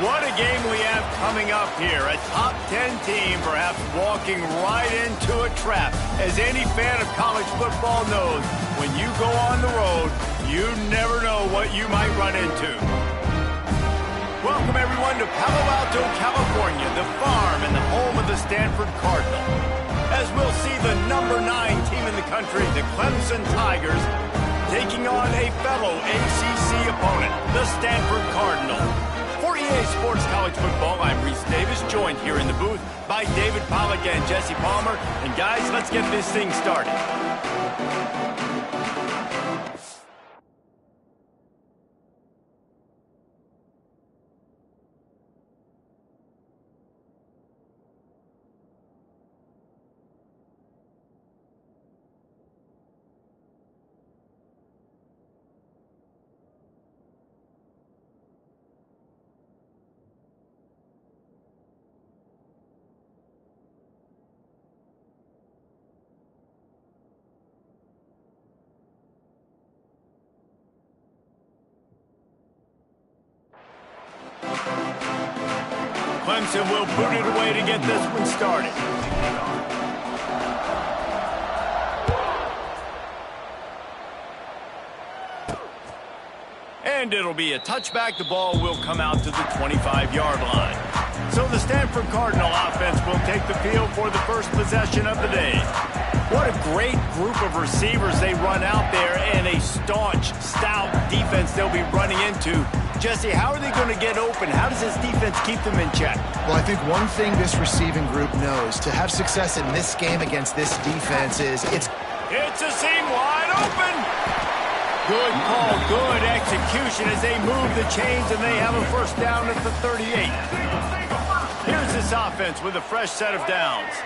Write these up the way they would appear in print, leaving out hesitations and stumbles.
What a game we have coming up here. A top 10 team perhaps walking right into a trap. As any fan of college football knows, when you go on the road, you never know what you might run into. Welcome everyone to Palo Alto, California, the farm and the home of the Stanford Cardinal. As we'll see the number 9 team in the country, the Clemson Tigers, taking on a fellow ACC opponent, the Stanford Cardinal. For EA Sports College Football, I'm Reese Davis, joined here in the booth by David Pollack and Jesse Palmer. And guys, let's get this thing started. Clemson will boot it away to get this one started. And it'll be a touchback. The ball will come out to the 25-yard line. So the Stanford Cardinal offense will take the field for the first possession of the day. What a great group of receivers they run out there, and a staunch, stout defense they'll be running into. Jesse, how are they going to get open? How does this defense keep them in check? Well, I think one thing this receiving group knows to have success in this game against this defense is it's a seam wide open. Good call, good execution as they move the chains, and they have a first down at the 38. Here's this offense with a fresh set of downs.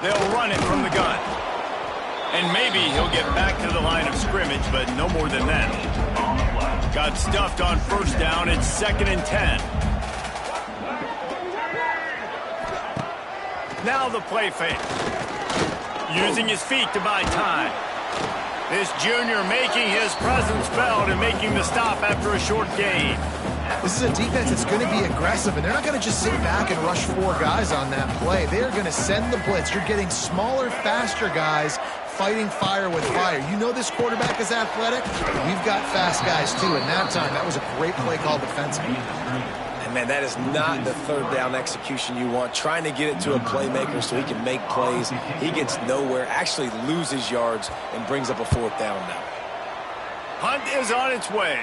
They'll run it from the gun. And maybe he'll get back to the line of scrimmage, but no more than that. Got stuffed on first down. It's 2nd and 10. Now the play fake. Using his feet to buy time. This junior making his presence felt and making the stop after a short gain. This is a defense that's going to be aggressive, and they're not going to just sit back and rush 4 guys on that play. They are going to send the blitz. You're getting smaller, faster guys fighting fire with fire. You know this quarterback is athletic. We've got fast guys, too, and that time, that was a great play call defensively. And, man, that is not the third down execution you want. Trying to get it to a playmaker so he can make plays. He gets nowhere, actually loses yards, and brings up a 4th down now. Hunt is on its way.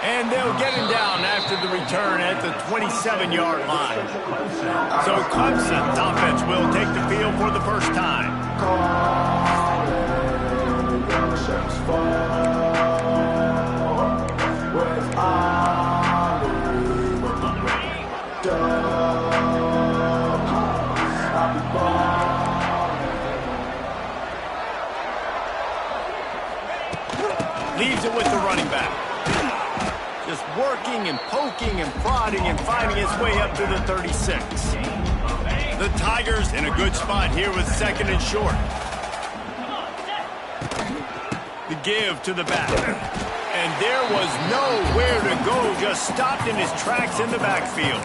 And they'll get him down after the return at the 27-yard line. So Clemson's offense will take the field for the first time. Leaves it with the running back. Just working and poking and prodding and finding his way up to the 36. The Tigers in a good spot here with 2nd and short. The give to the back. And there was nowhere to go, just stopped in his tracks in the backfield.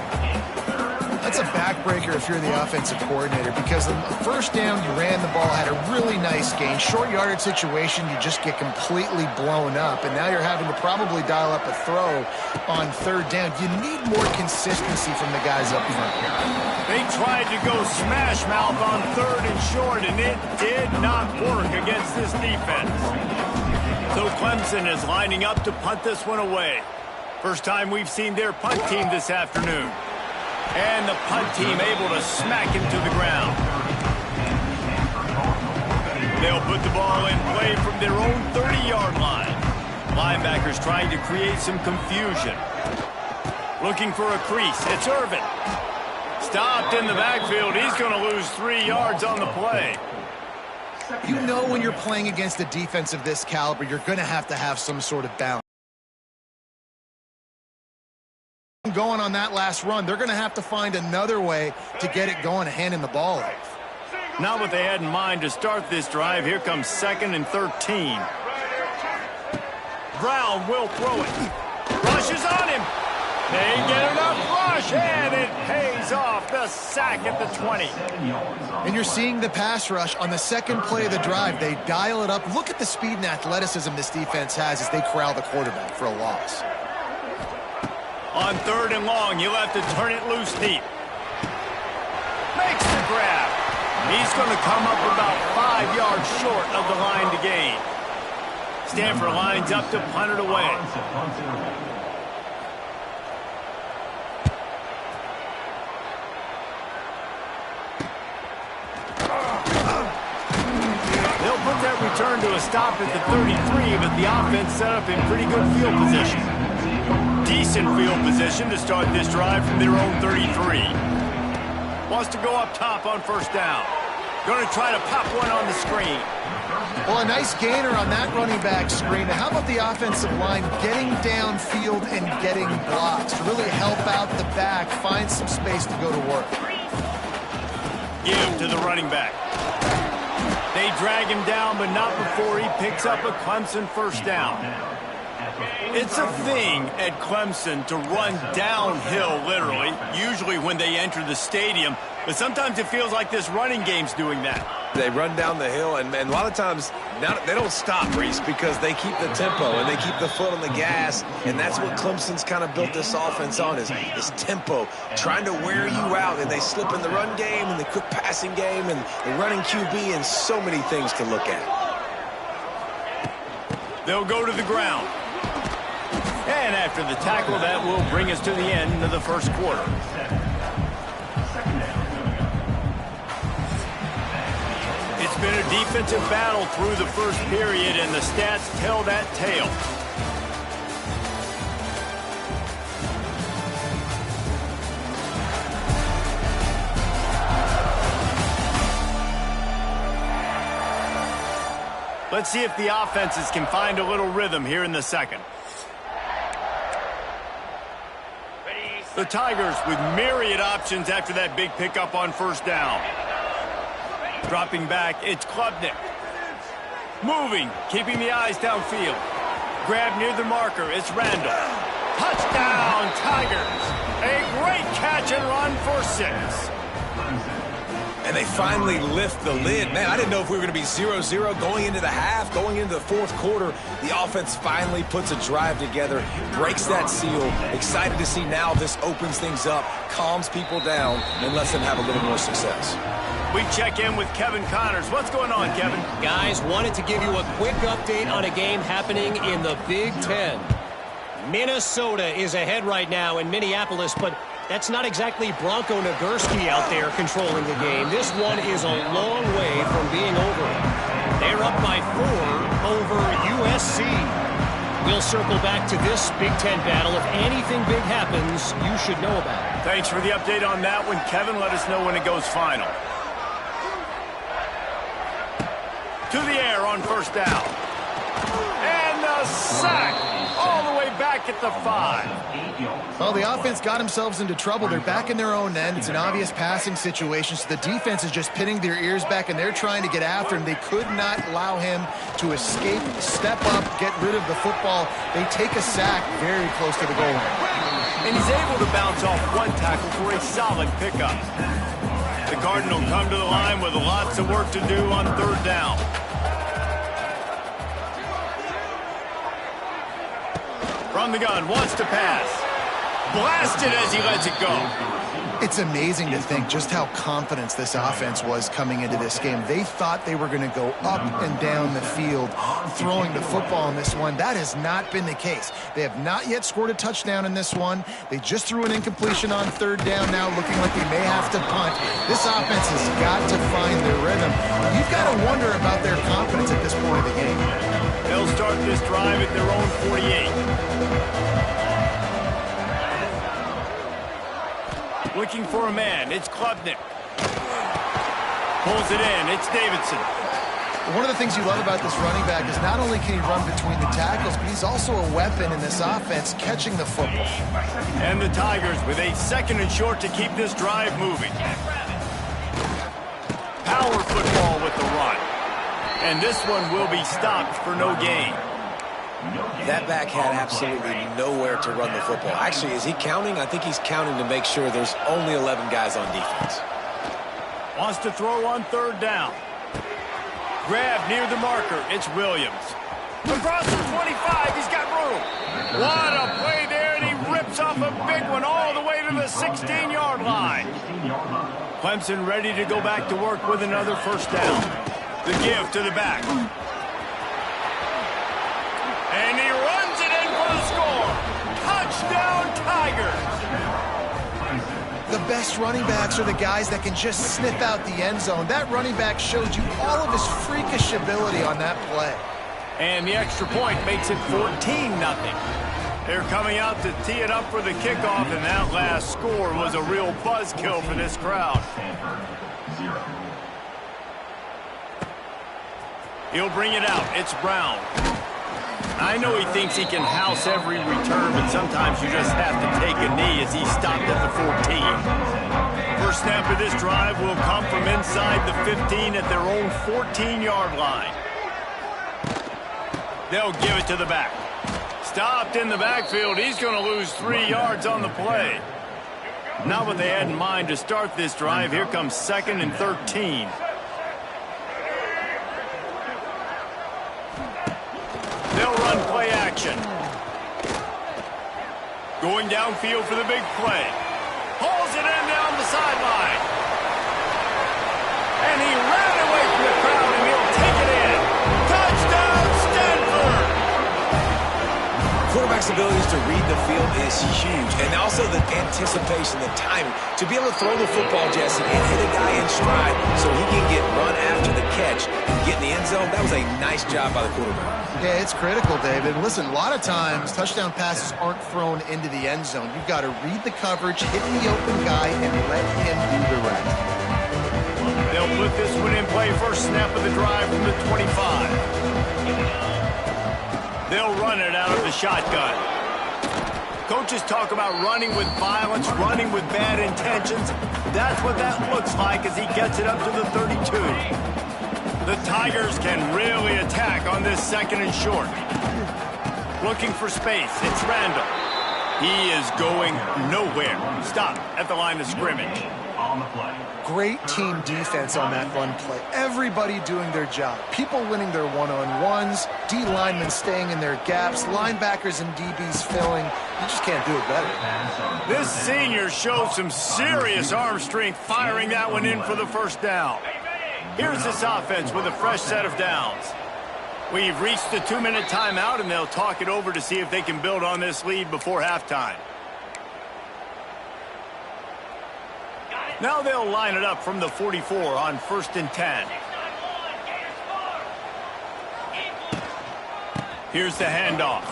That's a backbreaker if you're the offensive coordinator, because the first down, you ran the ball, had a really nice gain. Short yardage situation, you just get completely blown up, and now you're having to probably dial up a throw on 3rd down. You need more consistency from the guys up front here. They tried to go smash mouth on 3rd and short, and it did not work against this defense. So Clemson is lining up to punt this one away. First time we've seen their punt team this afternoon. And the punt team able to smack him to the ground. They'll put the ball in play from their own 30-yard line. Linebackers trying to create some confusion. Looking for a crease. It's Irvin. Stopped in the backfield. He's going to lose 3 yards on the play. You know when you're playing against a defense of this caliber, you're going to have some sort of balance. Going on that last run, they're going to have to find another way to get it going, handing the ball off. Not what they had in mind to start this drive. Here comes 2nd and 13. Brown will throw it. Rushes on him. They get enough rush, and it pays off. The sack at the 20. And you're seeing the pass rush on the second play of the drive. They dial it up. Look at the speed and athleticism this defense has as they corral the quarterback for a loss. On 3rd and long, you'll have to turn it loose deep. Makes the grab. He's going to come up about 5 yards short of the line to gain. Stanford lines up to punt it away. They'll put that return to a stop at the 33, but the offense set up in pretty good field position. Decent field position to start this drive from their own 33. Wants to go up top on 1st down. Going to try to pop one on the screen. Well, a nice gainer on that running back screen. Now, how about the offensive line getting downfield and getting blocks to really help out the back, find some space to go to work? Give to the running back. They drag him down, but not before he picks up a Clemson 1st down. It's a thing at Clemson to run downhill, literally, usually when they enter the stadium. But sometimes it feels like this running game's doing that. They run down the hill, and a lot of times they don't stop, Reese, because they keep the tempo and they keep the foot on the gas, and that's what Clemson's kind of built this offense on is tempo, trying to wear you out, and they slip in the run game and the quick passing game and the running QB and so many things to look at. They'll go to the ground. And after the tackle, that will bring us to the end of the 1st quarter. It's been a defensive battle through the 1st period, and the stats tell that tale. Let's see if the offenses can find a little rhythm here in the 2nd. The Tigers with myriad options after that big pickup on 1st down. Dropping back, it's Klubnik. Moving, keeping the eyes downfield. Grab near the marker, it's Randall. Touchdown, Tigers. A great catch and run for 6. And they finally lift the lid. Man, I didn't know if we were going to be 0-0 going into the half, going into the 4th quarter. The offense finally puts a drive together, breaks that seal. Excited to see now this opens things up, calms people down, and lets them have a little more success. We check in with Kevin Connors. What's going on, Kevin? Guys, wanted to give you a quick update on a game happening in the Big Ten. Minnesota is ahead right now in Minneapolis, but that's not exactly Bronco Nagurski out there controlling the game. This one is a long way from being over. They're up by 4 over USC. We'll circle back to this Big Ten battle. If anything big happens, you should know about it. Thanks for the update on that one, Kevin. Let us know when it goes final. To the air on 1st down. And the sack all the way back at the 5. Well, the offense got themselves into trouble. They're back in their own end. It's an obvious passing situation, so the defense is just pinning their ears back, and they're trying to get after him. They could not allow him to escape, step up, get rid of the football. They take a sack very close to the goal line. And he's able to bounce off one tackle for a solid pickup. The Cardinal come to the line with lots of work to do on 3rd down. From the gun, wants to pass. Blasted as he lets it go. It's amazing to think just how confident this offense was coming into this game. They thought they were going to go up and down the field throwing the football in this one. That has not been the case. They have not yet scored a touchdown in this one. They just threw an incompletion on 3rd down now, looking like they may have to punt. This offense has got to find their rhythm. You've got to wonder about their confidence at this point of the game. They'll start this drive at their own 48. Looking for a man. It's Klubnik. Pulls it in. It's Davidson. One of the things you love about this running back is not only can he run between the tackles, but he's also a weapon in this offense, catching the football. And the Tigers with a 2nd and short to keep this drive moving. Power football with the run. And this one will be stopped for no gain. That back had absolutely nowhere to run the football. Actually, is he counting? I think he's counting to make sure there's only 11 guys on defense. Wants to throw on third down. Grab near the marker. It's Williams. Across the 25, he's got room. What a play there, and he rips off a big one all the way to the 16-yard line. Clemson ready to go back to work with another first down. The give to the back. And he runs it in for the score. Touchdown, Tigers. The best running backs are the guys that can just sniff out the end zone. That running back showed you all of his freakish ability on that play. And the extra point makes it 14-0. They're coming out to tee it up for the kickoff, and that last score was a real buzzkill for this crowd. He'll bring it out. It's Brown. I know he thinks he can house every return, but sometimes you just have to take a knee as he stopped at the 14. First snap of this drive will come from inside the 15 at their own 14-yard line. They'll give it to the back. Stopped in the backfield. He's going to lose 3 yards on the play. Not what they had in mind to start this drive. Here comes 2nd and 13. They'll run play action. Going downfield for the big play. Hauls it in down the sideline. And he ran away from the crowd, and he'll take it in. Touchdown, Stanford! Quarterback's abilities to read the field is huge, and also the anticipation, the timing. To be able to throw the football, Jesse, and hit a guy in stride so he can get run after the catch and get in the end zone, that was a nice job by the quarterback. Yeah, it's critical, David. Listen, a lot of times, touchdown passes aren't thrown into the end zone. You've got to read the coverage, hit the open guy, and let him do the rest. They'll put this one in play first snap of the drive from the 25. They'll run it out of the shotgun. Coaches talk about running with violence, running with bad intentions. That's what that looks like as he gets it up to the 32. The Tigers can really attack on this 2nd and short. Looking for space. It's Randall. He is going nowhere. Stop at the line of scrimmage. Great team defense on that run play. Everybody doing their job. People winning their one-on-ones, D linemen staying in their gaps, linebackers and DBs filling. You just can't do it better. This senior shows some serious arm strength firing that one in for the first down. Here's this offense with a fresh set of downs. We've reached the 2-minute timeout, and they'll talk it over to see if they can build on this lead before halftime. Now they'll line it up from the 44 on 1st and 10. Here's the handoff.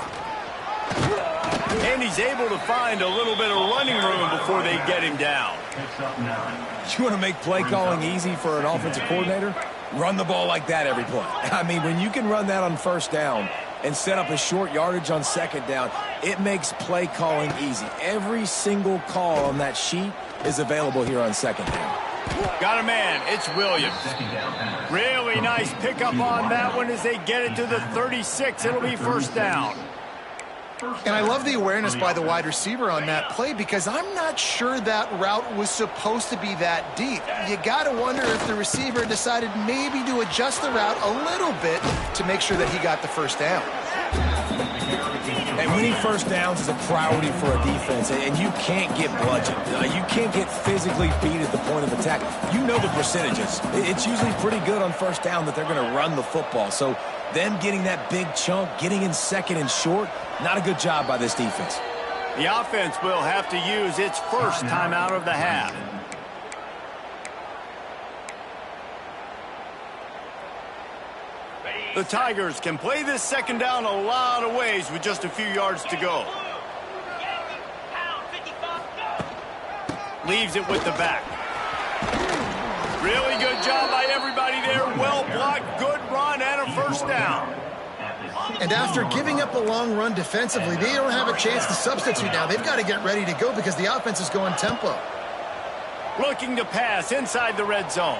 And he's able to find a little bit of running room before they get him down. You want to make play calling easy for an offensive coordinator? Run the ball like that every play. I mean, when you can run that on first down and set up a short yardage on 2nd down, it makes play calling easy. Every single call on that sheet is available here on 2nd down. Got a man. It's Williams. Really nice pickup on that one as they get it to the 36. It'll be first down. And I love the awareness by the wide receiver on that play because I'm not sure that route was supposed to be that deep. You got to wonder if the receiver decided maybe to adjust the route a little bit to make sure that he got the first down. And winning first downs is a priority for a defense, and you can't get bludgeoned. You can't get physically beat at the point of attack. You know the percentages. It's usually pretty good on first down that they're going to run the football. So them getting that big chunk, getting in 2nd and short, not a good job by this defense. The offense will have to use its first timeout of the half. The Tigers can play this 2nd down a lot of ways with just a few yards to go. Leaves it with the back. Really good job by everybody there. Well blocked, good run, and a first down. And after giving up a long run defensively, they don't have a chance to substitute now. They've got to get ready to go because the offense is going tempo. Looking to pass inside the red zone.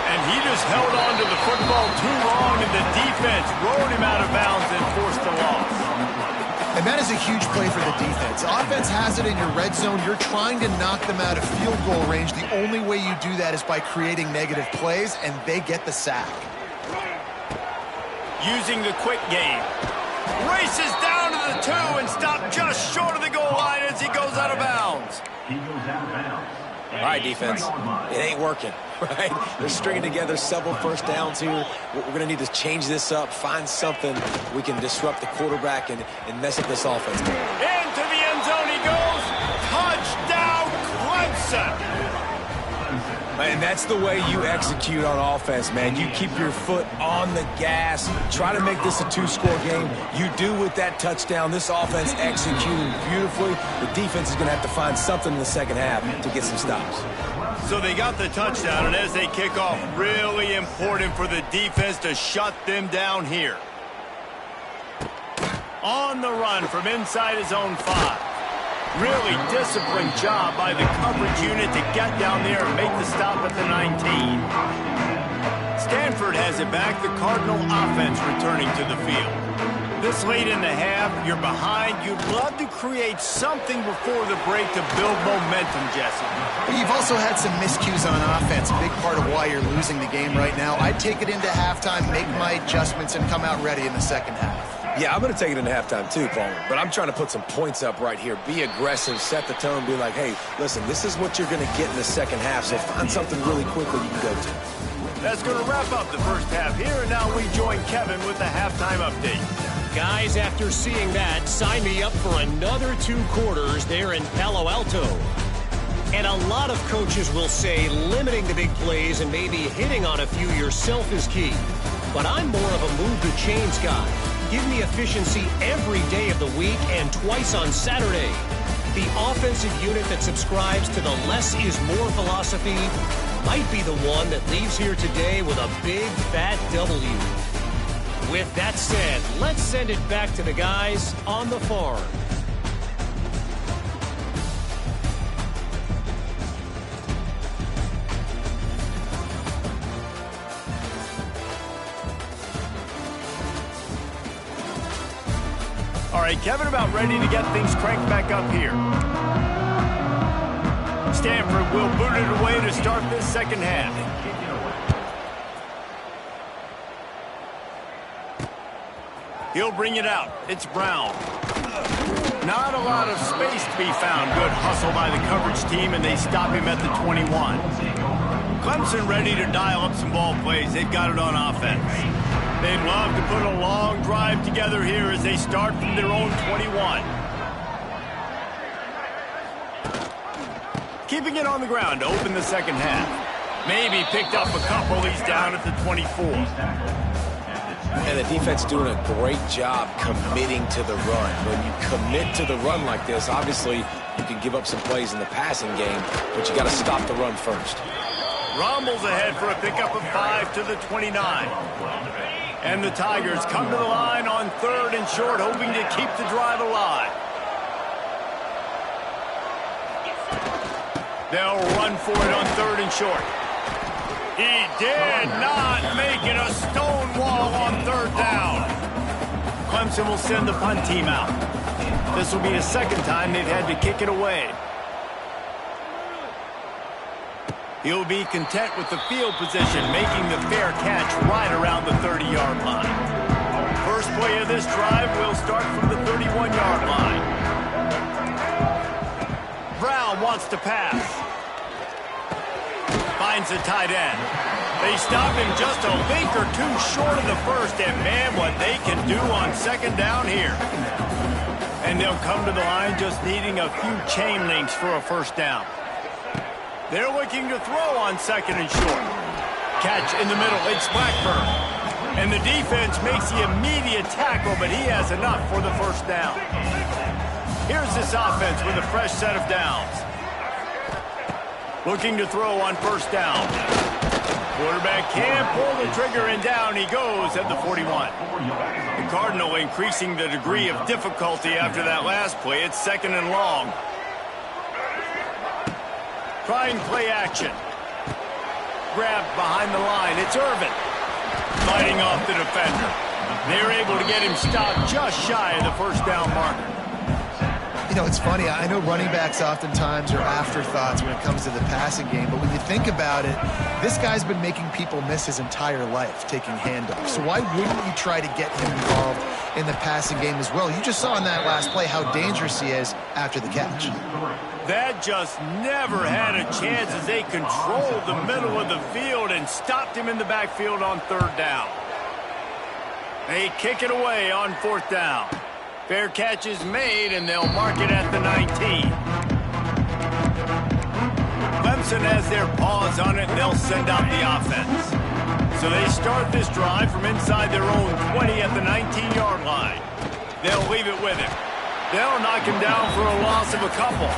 And he just held on to the football too long, and the defense rode him out of bounds and forced the loss. And that is a huge play for the defense. Offense has it in your red zone. You're trying to knock them out of field goal range. The only way you do that is by creating negative plays, and they get the sack. Using the quick game. Races down to the 2 and stopped just short of the goal line as he goes out of bounds. All right, defense, it ain't working, right? They're stringing together several first downs here. We're going to need to change this up, find something we can disrupt the quarterback and mess up this offense. Into the end zone he goes. Touchdown, Clemson. And that's the way you execute on offense, man. You keep your foot on the gas. Try to make this a 2-score game. You do with that touchdown. This offense executing beautifully. The defense is going to have to find something in the second half to get some stops. So they got the touchdown, and as they kick off, really important for the defense to shut them down here. On the run from inside his own 5. Really disciplined job by the coverage unit to get down there and make the stop at the 19. Stanford has it back, the Cardinal offense returning to the field. This late in the half, you're behind. You'd love to create something before the break to build momentum, Jesse. You've also had some miscues on offense, a big part of why you're losing the game right now. I'd take it into halftime, make my adjustments, and come out ready in the second half. Yeah, I'm going to take it into halftime too, Palmer. But I'm trying to put some points up right here. Be aggressive, set the tone, be like, hey, listen, this is what you're going to get in the second half, so find something really quickly you can go to. That's going to wrap up the first half here, and now we join Kevin with the halftime update. Guys, after seeing that, sign me up for another 2 quarters there in Palo Alto. And a lot of coaches will say limiting the big plays and maybe hitting on a few yourself is key. But I'm more of a move the chains guy. Give me efficiency every day of the week and twice on Saturday. The offensive unit that subscribes to the less is more philosophy might be the one that leaves here today with a big fat W. With that said, let's send it back to the guys on the farm. All right, Kevin, about ready to get things cranked back up here. Stanford will boot it away to start this second half. He'll bring it out. It's Brown. Not a lot of space to be found. Good hustle by the coverage team, and they stop him at the 21. Clemson ready to dial up some ball plays. They've got it on offense. They'd love to put a long drive together here as they start from their own 21. Keeping it on the ground to open the second half. Maybe picked up a couple. He's down at the 24. And the defense doing a great job committing to the run. When you commit to the run like this, obviously you can give up some plays in the passing game, but you got to stop the run first. Rumbles ahead for a pickup of 5 to the 29. And the Tigers come to the line on 3rd and short, hoping to keep the drive alive. They'll run for it on 3rd and short. He did not make it a stone wall on 3rd down. Clemson will send the punt team out. This will be the second time they've had to kick it away. He'll be content with the field position, making the fair catch right around the 30-yard line. First play of this drive will start from the 31-yard line. Brown wants to pass. Finds the tight end. They stop him just a link or two short of the first, and man, what they can do on second down here. And they'll come to the line just needing a few chain links for a first down. They're looking to throw on 2nd and short. Catch in the middle. It's Blackburn. And the defense makes the immediate tackle, but he has enough for the first down. Here's this offense with a fresh set of downs. Looking to throw on 1st down. Quarterback can't pull the trigger, and down he goes at the 41. The Cardinal increasing the degree of difficulty after that last play. It's 2nd and long. Trying play action. grabbed behind the line. It's Irvin fighting off the defender. They're able to get him stopped just shy of the first down marker. You know, it's funny. I know running backs oftentimes are afterthoughts when it comes to the passing game, but when you think about it, this guy's been making people miss his entire life taking handoffs. So why wouldn't you try to get him involved in the passing game as well? You just saw in that last play how dangerous he is after the catch. That just never had a chance as they controlled the middle of the field and stopped him in the backfield on third down. They kick it away on fourth down. Fair catch is made, and they'll mark it at the 19. Clemson has their paws on it, and they'll send out the offense. So they start this drive from inside their own 20 at the 19-yard line. They'll leave it with him. They'll knock him down for a loss of a couple.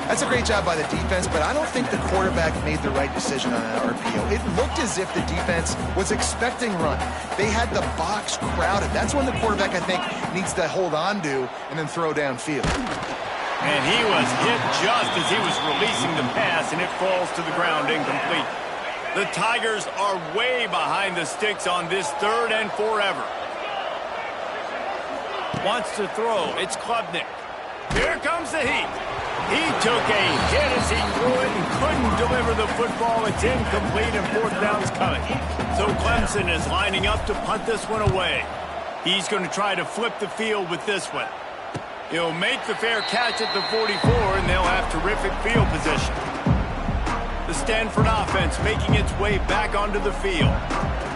That's a great job by the defense, but I don't think the quarterback made the right decision on that RPO. It looked as if the defense was expecting run. They had the box crowded. That's when the quarterback, I think, needs to hold on to and then throw downfield. And he was hit just as he was releasing the pass, and it falls to the ground incomplete. The Tigers are way behind the sticks on this third and forever. Wants to throw. It's Klubnik. Here comes the heat. He took a hit as he threw it and couldn't deliver the football. It's incomplete and fourth down's coming. So Clemson is lining up to punt this one away. He's going to try to flip the field with this one. He'll make the fair catch at the 44, and they'll have terrific field position. The Stanford offense making its way back onto the field.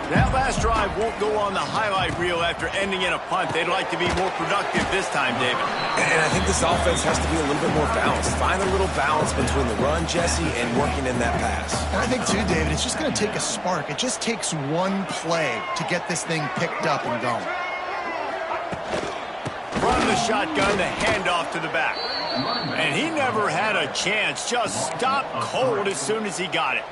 That last drive won't go on the highlight reel after ending in a punt. They'd like to be more productive this time, David. And I think this offense has to be a little bit more balanced. Find a little balance between the run, Jesse, and working in that pass. And I think, too, David, it's just going to take a spark. It just takes one play to get this thing picked up and going. From the shotgun, the handoff to the back. And he never had a chance. Just stopped cold as soon as he got it.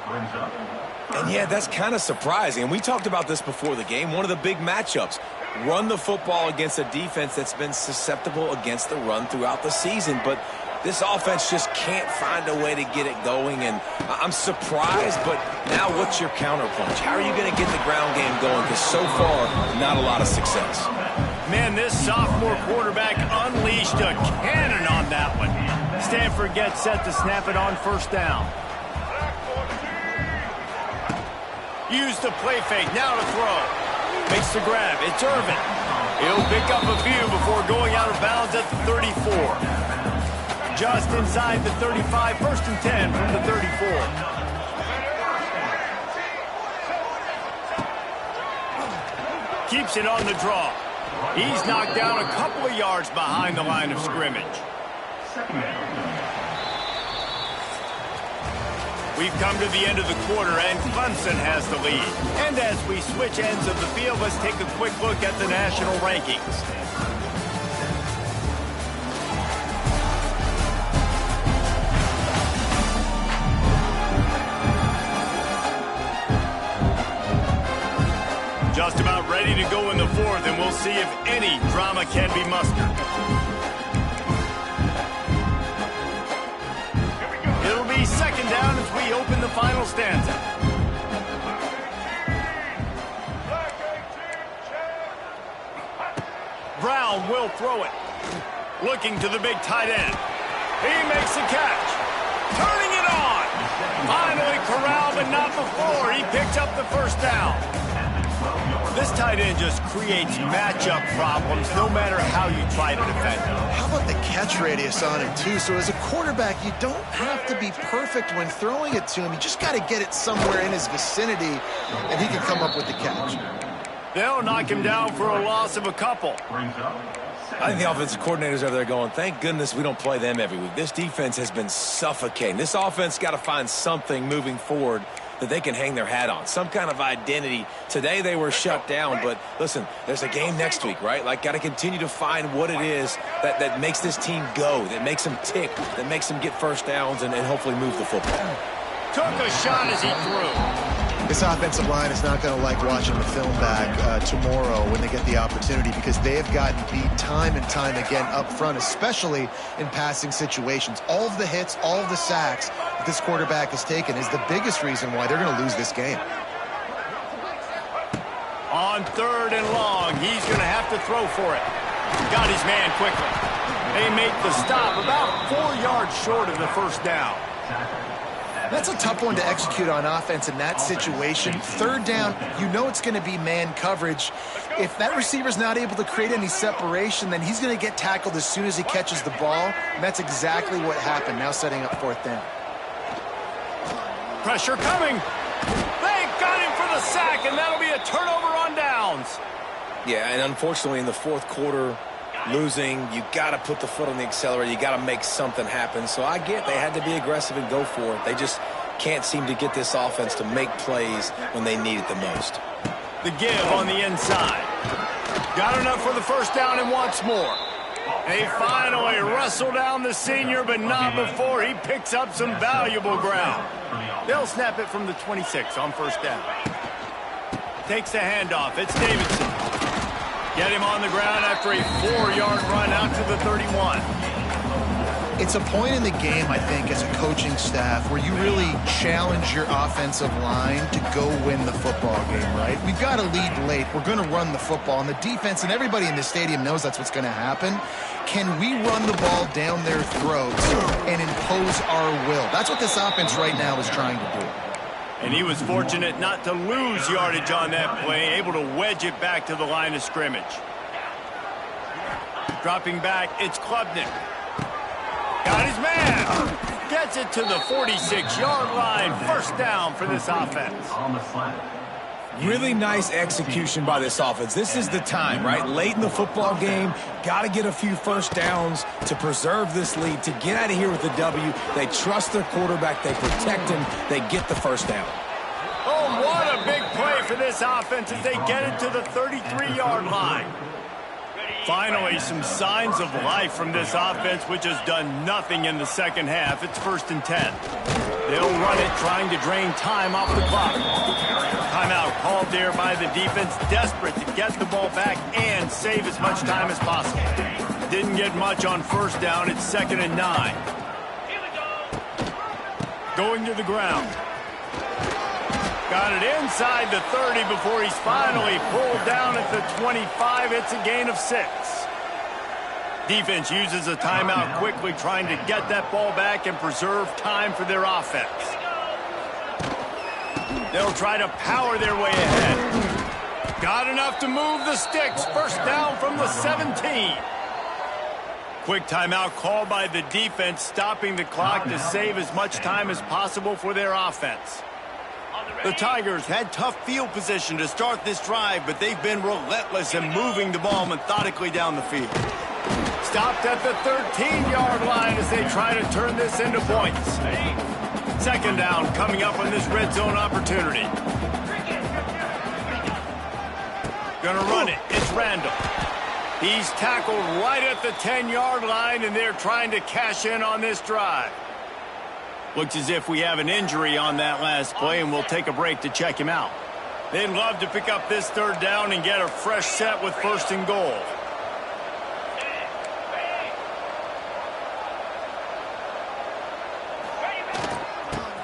And yeah, that's kind of surprising. And we talked about this before the game. One of the big matchups. Run the football against a defense that's been susceptible against the run throughout the season. But this offense just can't find a way to get it going. And I'm surprised, but now what's your counterpunch? How are you going to get the ground game going? Because so far, not a lot of success. Man, this sophomore quarterback unleashed a cannon on that one. Stanford gets set to snap it on first down. Use the play fake, now to throw. Makes the grab, it's Irvin. He'll pick up a few before going out of bounds at the 34. Just inside the 35, first and 10 from the 34. Keeps it on the draw. He's knocked down a couple of yards behind the line of scrimmage. We've come to the end of the quarter, and Clemson has the lead. And as we switch ends of the field, let's take a quick look at the national rankings. Just about ready to go in the fourth, and we'll see if any drama can be mustered. It'll be second down as we open the final stanza. Brown will throw it. Looking to the big tight end. He makes the catch. Turning it on. Finally corralled, but not before. He picked up the first down. This tight end just creates matchup problems no matter how you try to defend him. How about the catch radius on it, too? So as a quarterback, you don't have to be perfect when throwing it to him. You just got to get it somewhere in his vicinity, and he can come up with the catch. They'll knock him down for a loss of a couple. I think the offensive coordinators are there going, thank goodness we don't play them every week. This defense has been suffocating. This offense got to find something moving forward that they can hang their hat on, some kind of identity. Today they were shut down, but listen, there's a game next week, right? Like, got to continue to find what it is that makes this team go, that makes them tick, that makes them get first downs and hopefully move the football. Took a shot as he threw. This offensive line is not going to like watching the film back tomorrow when they get the opportunity, because they have gotten beat time and time again up front, especially in passing situations. All of the hits, all of the sacks that this quarterback has taken is the biggest reason why they're going to lose this game. On 3rd and long, he's going to have to throw for it. Got his man quickly. They make the stop about 4 yards short of the first down. That's a tough one to execute on offense in that situation. 3rd down, you know it's going to be man coverage. If that receiver's not able to create any separation, then he's going to get tackled as soon as he catches the ball. And that's exactly what happened, now setting up 4th down. Pressure coming. They got him for the sack, and that'll be a turnover on downs. Yeah, and unfortunately in the 4th quarter, losing, you got to put the foot on the accelerator. You got to make something happen. So I get they had to be aggressive and go for it. They just can't seem to get this offense to make plays when they need it the most. The give on the inside. Got enough for the first down and wants more. They finally wrestle down the senior, but not before he picks up some valuable ground. They'll snap it from the 26 on first down. Takes the handoff. It's Davidson. Get him on the ground after a 4-yard run out to the 31. It's a point in the game, I think, as a coaching staff where you really challenge your offensive line to go win the football game, right? We've got to lead late. We're going to run the football. And the defense and everybody in the stadium knows that's what's going to happen. Can we run the ball down their throats and impose our will? That's what this offense right now is trying to do. And he was fortunate not to lose yardage on that play, able to wedge it back to the line of scrimmage. Dropping back, it's Klubnik. Got his man. Gets it to the 46-yard line. First down for this offense. Really nice execution by this offense. This is the time, right? Late in the football game, got to get a few first downs to preserve this lead, to get out of here with the W. They trust their quarterback. They protect him. They get the first down. Oh, what a big play for this offense as they get it to the 33-yard line. Finally, some signs of life from this offense, which has done nothing in the second half. It's 1st and 10. They'll run it, trying to drain time off the clock. Timeout called there by the defense, desperate to get the ball back and save as much time as possible. Didn't get much on first down. It's 2nd and 9. Going to the ground. Got it inside the 30 before he's finally pulled down at the 25. It's a gain of 6. Defense uses a timeout quickly, trying to get that ball back and preserve time for their offense. They'll try to power their way ahead. Got enough to move the sticks. First down from the 17. Quick timeout called by the defense, stopping the clock to save as much time as possible for their offense. The Tigers had tough field position to start this drive, but they've been relentless in moving the ball methodically down the field. Stopped at the 13-yard line as they try to turn this into points. 2nd down coming up on this red zone opportunity. Gonna run it. It's Randall. He's tackled right at the 10-yard line, and they're trying to cash in on this drive. Looks as if we have an injury on that last play, and we'll take a break to check him out. They'd love to pick up this 3rd down and get a fresh set with 1st and goal.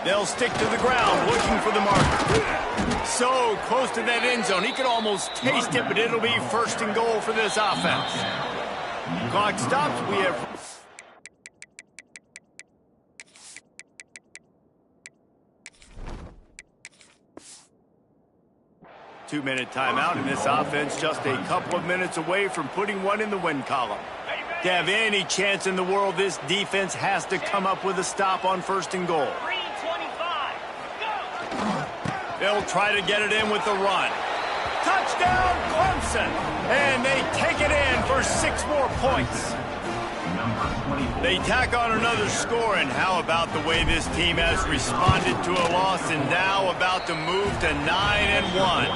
They'll stick to the ground, looking for the marker. So close to that end zone, he could almost taste it, but it'll be 1st and goal for this offense. Clock stops. We have... 2-minute timeout, and this offense just a couple of minutes away from putting one in the win column. To have any chance in the world, this defense has to come up with a stop on 1st and goal. They'll try to get it in with the run. Touchdown, Clemson! And they take it in for 6 more points. They tack on another score, and how about the way this team has responded to a loss and now about to move to 9-1.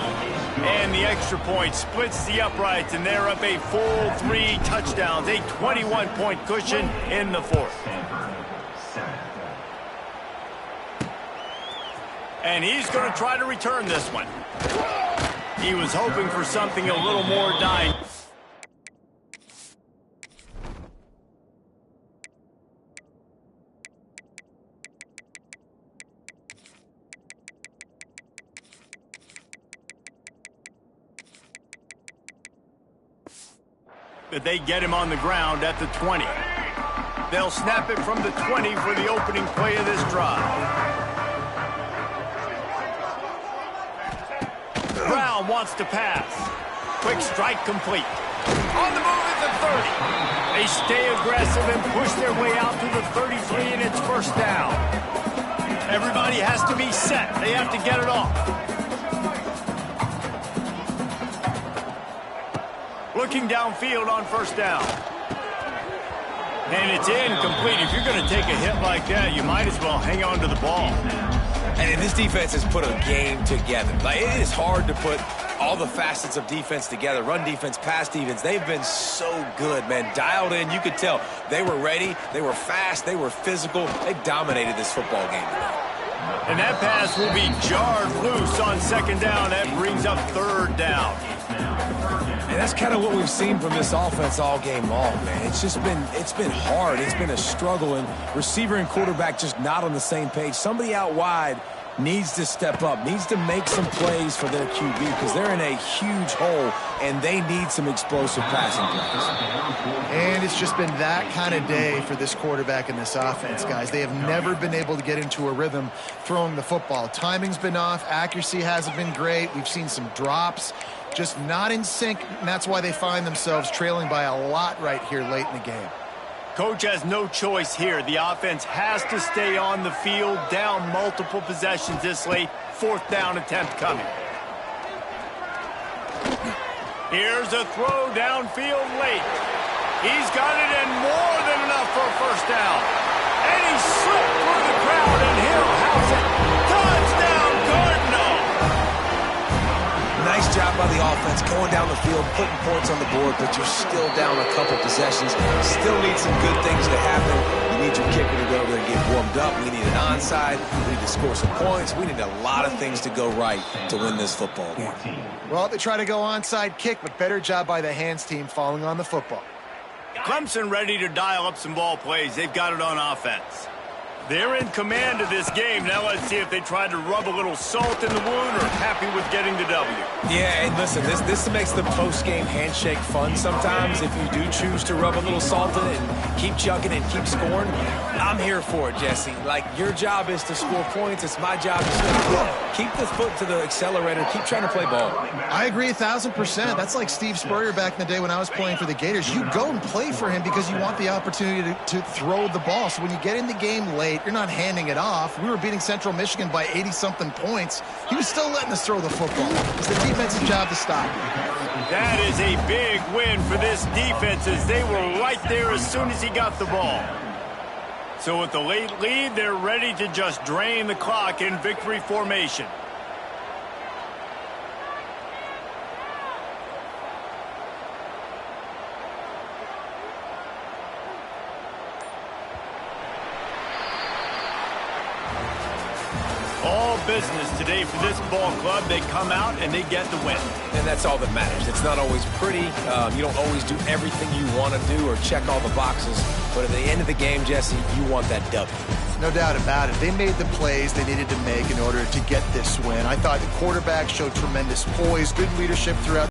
And the extra point splits the uprights, and they're up a full 3 touchdowns, a 21-point cushion in the 4th. And he's going to try to return this one. He was hoping for something a little more dynamic. But they get him on the ground at the 20. They'll snap it from the 20 for the opening play of this drive. Brown wants to pass. Quick strike complete. On the move at the 30. They stay aggressive and push their way out to the 33, and it's first down. Everybody has to be set. They have to get it off. Looking downfield on first down. And it's incomplete. If you're going to take a hit like that, you might as well hang on to the ball. And this defense has put a game together. Like, it is hard to put all the facets of defense together. Run defense, pass defense. They've been so good, man. Dialed in. You could tell they were ready. They were fast. They were physical. They dominated this football game tonight. And that pass will be jarred loose on second down. That brings up third down. And that's kind of what we've seen from this offense all game long, man. It's been hard. It's been a struggle, and receiver and quarterback just not on the same page. Somebody out wide needs to step up, needs to make some plays for their QB because they're in a huge hole, and they need some explosive passing plays. And it's just been that kind of day for this quarterback and this offense, guys. They have never been able to get into a rhythm throwing the football. Timing's been off. Accuracy hasn't been great. We've seen some drops. Just not in sync, and that's why they find themselves trailing by a lot right here late in the game. Coach has no choice here. The offense has to stay on the field, down multiple possessions this late. Fourth down attempt coming. Here's a throw downfield late. He's got it and more than enough for a first down. And he slipped through the crowd, and he'll house it. Touchdown, Cardinal! Nice job by the offense going down the field, putting points on the board, but you're still down a couple possessions. Still need some good things to happen. You need your kicker to go over there and get warmed up. We need an onside. We need to score some points. We need a lot of things to go right to win this football game. Well, they try to go onside kick, but better job by the hands team falling on the football. Clemson ready to dial up some ball plays. They've got it on offense. They're in command of this game. Now let's see if they try to rub a little salt in the wound or happy with getting the W. Yeah, and listen, this makes the post-game handshake fun sometimes. If you do choose to rub a little salt in it and keep chugging and keep scoring, I'm here for it, Jesse. Like, your job is to score points. It's my job to score. Keep the foot to the accelerator. Keep trying to play ball. I agree 1,000%. That's like Steve Spurrier back in the day when I was playing for the Gators. You go and play for him because you want the opportunity to throw the ball. So when you get in the game late, you're not handing it off. We were beating Central Michigan by 80-something points. He was still letting us throw the football. It's the defensive job to stop him. That is a big win for this defense as they were right there as soon as he got the ball. So with the late lead, they're ready to just drain the clock in victory formation. All business today for this ball club. They come out and they get the win. And that's all that matters. It's not always pretty. You don't always do everything you want to do or check all the boxes. But at the end of the game, Jesse, you want that W. No doubt about it. They made the plays they needed to make in order to get this win. I thought the quarterback showed tremendous poise, good leadership throughout